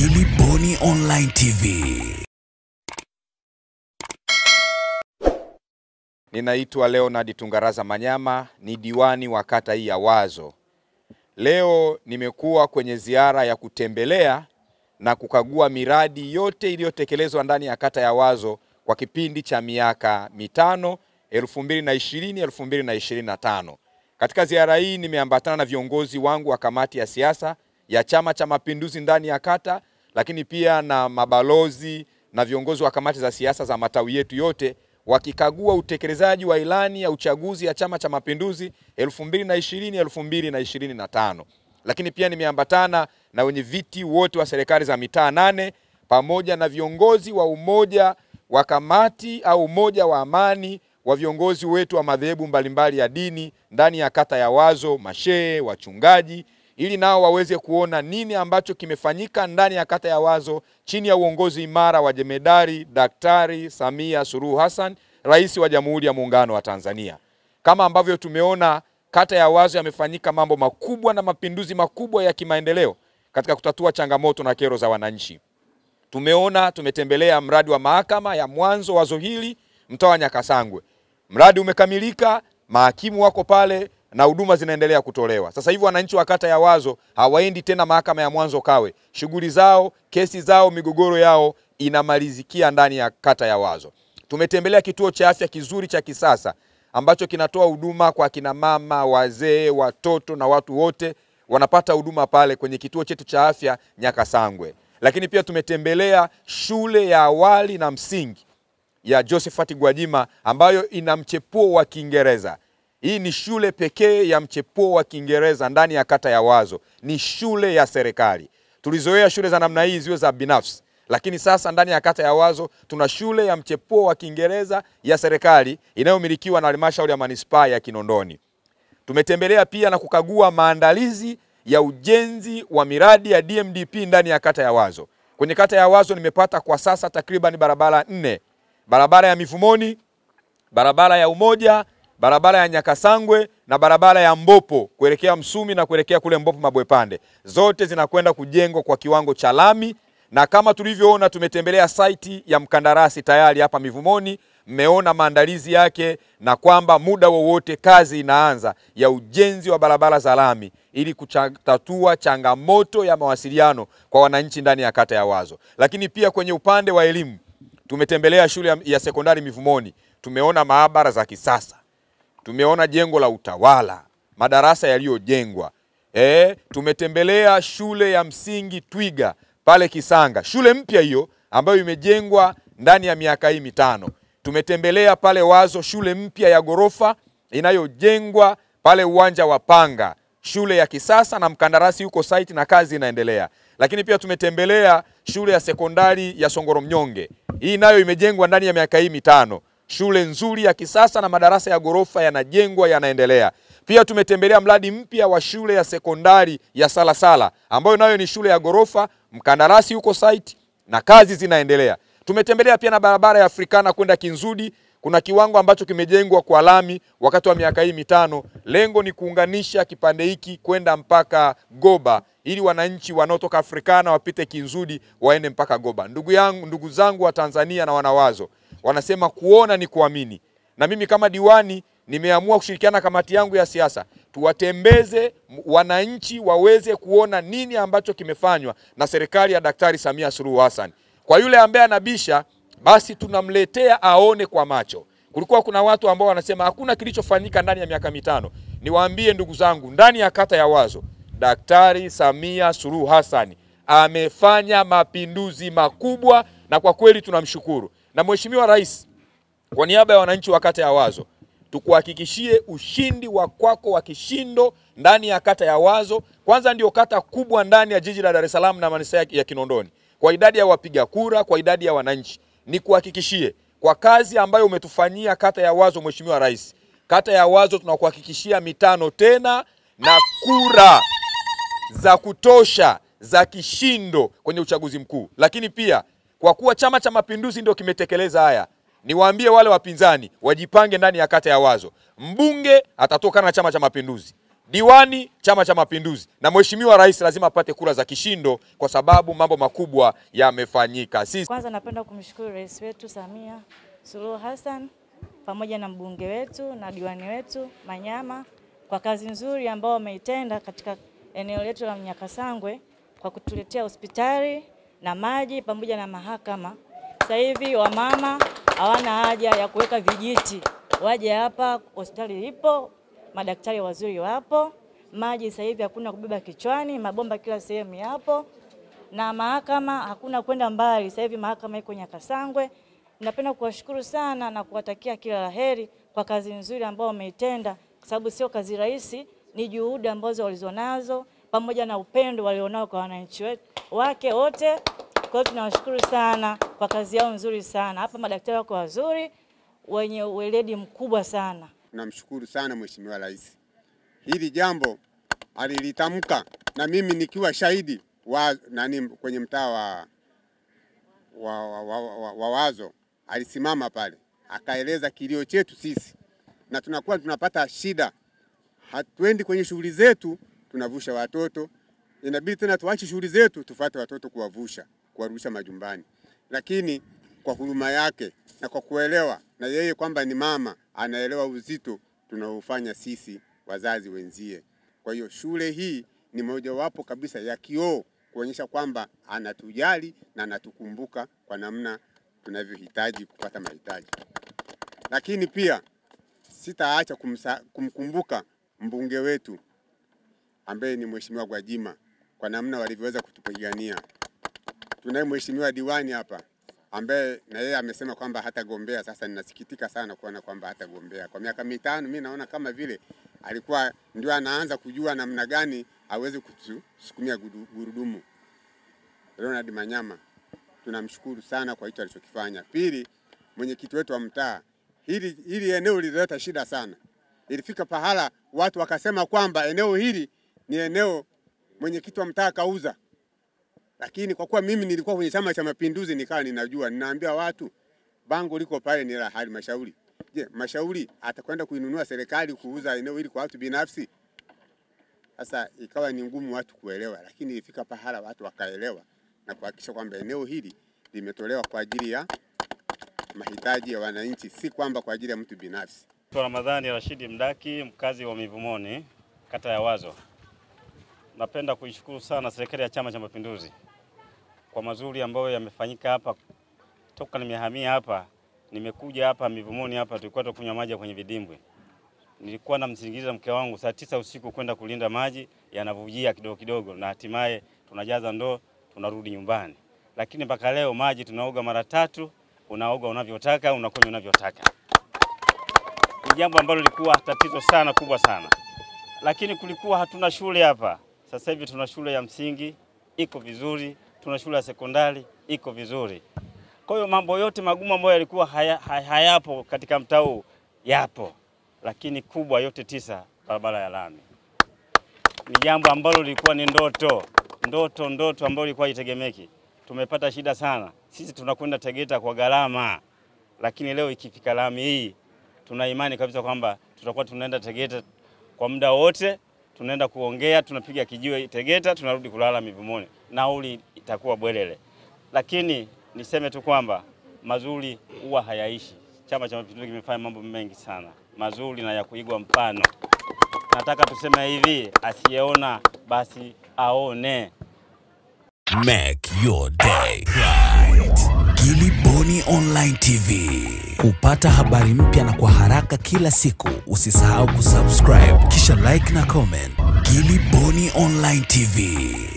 Gilly Bonny Online TV. Ninaitwa Leonard Tungaraza Manyama, ni diwani wa kata hii ya Wazo. Leo nimekuwa kwenye ziara ya kutembelea na kukagua miradi yote iliyotekelezwa ndani ya kata ya Wazo kwa kipindi cha miaka mitano 2020-2025. Katika ziara hii nimeambatana na viongozi wangu wa kamati ya siasa ya Chama cha Mapinduzi ndani ya kata, lakini pia na mabalozi na viongozi wa kamati za siasa za matawi yetu yote, wakikagua utekelezaji wa ilani ya uchaguzi ya Chama cha Mapinduzi 2020-2025. Lakini pia nimeambatana na wenye viti wote wa serikali za mitaa 8 pamoja na viongozi wa umoja wa kamati au umoja wa amani wa viongozi wetu wa madhehebu mbalimbali ya dini ndani ya kata ya Wazo, mashehe, wachungaji, ili nao waweze kuona nini ambacho kimefanyika ndani ya kata ya Wazo chini ya uongozi imara wa Jemedari Daktari Samia Suluhu Hassan, Rais wa Jamhuri ya Muungano wa Tanzania. Kama ambavyo tumeona, kata ya Wazo yamefanyika mambo makubwa na mapinduzi makubwa ya kimaendeleo katika kutatua changamoto na kero za wananchi. Tumetembelea mradi wa mahakama ya mwanzo Wazo hili, mtaa wa Nyakasangwe. Mradi umekamilika, mahakimu wako pale na huduma zinaendelea kutolewa. Sasa hivi wananchi wa kata ya Wazo hawaendi tena mahakama ya mwanzo Kawe. Shughuli zao, kesi zao, migogoro yao inamalizikia ndani ya kata ya Wazo. Tumetembelea kituo cha afya kizuri cha kisasa ambacho kinatoa huduma kwa kina mama, wazee, watoto na watu wote wanapata huduma pale kwenye kituo chetu cha afya Nyakasangwe. Lakini pia tumetembelea shule ya awali na msingi ya Josephat Gwajima ambayo ina mchepuo wa Kiingereza. Hii ni shule pekee ya mchepuo wa Kiingereza ndani ya kata ya Wazo. Ni shule ya serikali. Tulizoea shule za namna hii ziwe za binafsi, lakini sasa ndani ya kata ya Wazo tuna shule ya mchepuo wa Kiingereza ya serikali inayomilikiwa na halmashauri ya manispaa ya Kinondoni. Tumetembelea pia na kukagua maandalizi ya ujenzi wa miradi ya DMDP ndani ya kata ya Wazo. Kwenye kata ya Wazo nimepata kwa sasa takriban barabara 4. Barabara ya Mivumoni, barabara ya Umoja, barabara ya Nyakasangwe na barabara ya Mbopo kuelekea Msumi na kuelekea kule Mbopo Mabwepande. Zote zinakwenda kujengwa kwa kiwango cha lami, na kama tulivyoona tumetembelea site ya mkandarasi tayari hapa Mivumoni. Mmeona maandalizi yake na kwamba muda wowote kazi inaanza ya ujenzi wa barabara za lami ili kutatua changamoto ya mawasiliano kwa wananchi ndani ya kata ya Wazo. Lakini pia kwenye upande wa elimu tumetembelea shule ya sekondari Mivumoni. Tumeona maabara za kisasa. Tumeona jengo la utawala, madarasa yaliyojengwa. Tumetembelea shule ya msingi Twiga pale Kisanga. Shule mpya hiyo ambayo imejengwa ndani ya miaka hii mitano. Tumetembelea pale Wazo shule mpya ya gorofa inayojengwa pale uwanja wa Panga. Shule ya kisasa na mkandarasi yuko site na kazi inaendelea. Lakini pia tumetembelea shule ya sekondari ya Songoro Mnyonge. Hii nayo imejengwa ndani ya miaka hii mitano. Shule nzuri ya kisasa na madarasa ya gorofa yanajengwa, yanaendelea. Pia tumetembelea mradi mpya wa shule ya sekondari ya Salasala ambayo nayo ni shule ya gorofa, mkandarasi yuko site na kazi zinaendelea. Tumetembelea pia na barabara ya Afrikana kwenda Kinzudi. Kuna kiwango ambacho kimejengwa kwa lami wakati wa miaka hii mitano. Lengo ni kuunganisha kipande hiki kwenda mpaka Goba ili wananchi wanaotoka Afrikana wapite Kinzudi waende mpaka Goba. Ndugu zangu wa Tanzania na wanawazo wanasema kuona ni kuamini. Na mimi kama diwani nimeamua kushirikiana na kamati yangu ya siasa tuwatembeze wananchi waweze kuona nini ambacho kimefanywa na serikali ya Daktari Samia Suluhu Hassan. Kwa yule ambaye anabisha, basi tunamletea aone kwa macho. Kulikuwa kuna watu ambao wanasema hakuna kilichofanyika ndani ya miaka mitano. Niwaambie ndugu zangu, ndani ya kata ya Wazo Daktari Samia Suluhu Hassan amefanya mapinduzi makubwa, na kwa kweli tunamshukuru. Na Mheshimiwa Rais, kwa niaba ya wananchi wa kata ya Wazo, tukuhakikishie ushindi wa kwako wa kishindo ndani ya kata ya Wazo. Kwanza ndio kata kubwa ndani ya jiji la Dar es Salaam na manispaa ya Kinondoni kwa idadi ya wapiga kura, kwa idadi ya wananchi. Nikuhakikishie kwa kazi ambayo umetufanyia kata ya Wazo, Mheshimiwa Rais, kata ya Wazo tunakuhakikishia mitano tena na kura za kutosha za kishindo kwenye uchaguzi mkuu. Lakini pia kwa kuwa Chama cha Mapinduzi ndio kimetekeleza haya, niwaambie wale wapinzani wajipange ndani ya kata ya Wazo. Mbunge atatokana na Chama cha Mapinduzi, diwani Chama cha Mapinduzi, na Mheshimiwa Rais lazima apate kura za kishindo kwa sababu mambo makubwa yamefanyika. Kwanza napenda kumshukuru Rais wetu Samia Suluhu Hassan pamoja na mbunge wetu na diwani wetu Manyama kwa kazi nzuri ambao wameitenda katika eneo letu la Mnyakasangwe kwa kutuletea hospitali na maji pamoja na mahakama. Sasa hivi wamama hawana haja ya kuweka vijiti, waje hapa, hospitali ipo, madaktari wazuri wapo, maji sasa hivi hakuna kubeba kichwani, mabomba kila sehemu yapo, na mahakama hakuna kwenda mbali, sasa hivi mahakama iko Nyakasangwe. Napenda kuwashukuru sana na kuwatakia kila laheri kwa kazi nzuri ambao wameitenda, kwa sababu sio kazi rahisi, ni juhudi ambazo walizonazo pamoja na upendo walionao kwa wananchi wake wote. Kwa hiyo tunawashukuru sana kwa kazi yao nzuri sana. Hapa madaktari wako wazuri, wenye weledi mkubwa sana. Namshukuru sana Mheshimiwa Rais. Hili jambo alilitamka na mimi nikiwa shahidi wa kwenye mtaa wa Wazo, alisimama pale akaeleza kilio chetu sisi, na tunakuwa tunapata shida, hatuendi kwenye shughuli zetu, tunavusha watoto, inabidi tena tuache shughuli zetu tufuate watoto kuwavusha, kuwarudisha majumbani. Lakini kwa huruma yake na kwa kuelewa na yeye kwamba ni mama, anaelewa uzito tunaofanya sisi wazazi wenzie. Kwa hiyo shule hii ni mojawapo kabisa ya kioo kuonyesha kwamba anatujali na anatukumbuka kwa namna tunavyohitaji kupata mahitaji. Lakini pia sitaacha kumkumbuka mbunge wetu ambaye ni Mheshimiwa Gwajima kwa namna walivyoweza kutupigania. Tunaye Mheshimiwa diwani hapa ambaye na yeye amesema kwamba hatagombea. Sasa ninasikitika sana kuona kwamba hatagombea. Kwa miaka 5 mimi naona kama vile alikuwa ndio anaanza kujua namna gani aweze kusukumia gurudumu. Ronald Manyama, tunamshukuru sana kwa hicho alichokifanya. Pili, mwenyekiti wetu wa mtaa, hili eneo lilileta shida sana. Ilifika pahala watu wakasema kwamba eneo hili ni eneo mwenyekiti wa mtaa kauza. Lakini kwa kuwa mimi nilikuwa kwenye Chama cha Mapinduzi nikawa ninajua, ninaambia watu bango liko pale ni la halmashauri. Je, mashauri atakwenda kuinunua serikali kuuza eneo hili kwa watu binafsi? Sasa ikawa ni ngumu watu kuelewa, lakini ilifika pahala watu wakaelewa na kuhakikisha kwamba eneo hili limetolewa kwa ajili ya mahitaji ya wananchi, si kwamba kwa ajili ya mtu binafsi. Ramadhani Rashidi Mdaki, mkazi wa Mivumoni, kata ya Wazo. Napenda kuishukuru sana serikali ya Chama cha Mapinduzi kwa mazuri ambayo yamefanyika hapa. Toka nimehamia hapa, nimekuja hapa Mivumoni hapa, tulikuwa tukunywa maji kwenye vidimbwi. Nilikuwa namsindikiza mke wangu saa 9 usiku kwenda kulinda maji yanavujia kidogo kidogo, na hatimaye tunajaza ndoo tunarudi nyumbani. Lakini mpaka leo maji tunaoga mara 3, unaoga unavyotaka, unakunywa unavyotaka. Ni jambo ambalo lilikuwa tatizo sana, kubwa sana. Lakini kulikuwa hatuna shule hapa. Sasa hivi tuna shule ya msingi iko vizuri, tuna shule ya sekondari iko vizuri. Kwa hiyo mambo yote magumu ambayo yalikuwa hayapo katika mtaa huu yapo. Lakini kubwa yote 9, barabara ya lami. Ni jambo ambalo lilikuwa ni ndoto ambayo ilikuwa itegemeki. Tumepata shida sana. Sisi tunakwenda Tegeta kwa gharama. Lakini leo ikifika lami hii, tuna imani kabisa kwamba tutakuwa tunaenda Tegeta kwa muda wote, tunaenda kuongea, tunapiga kijiwe Tegeta, tunarudi kulala Mivumoni. Nauli itakuwa bwelele. Lakini niseme tu kwamba mazuri huwa hayaishi. Chama cha Mapinduzi kimefanya mambo mengi sana mazuri na ya kuigwa mfano. Nataka tuseme hivi, asiyeona basi aone. Make your day right. Gilly Bonny Online TV. Kupata habari mpya na kwa haraka kila siku, usisahau kusubscribe kisha like na comment. Gilly Bonny Online TV.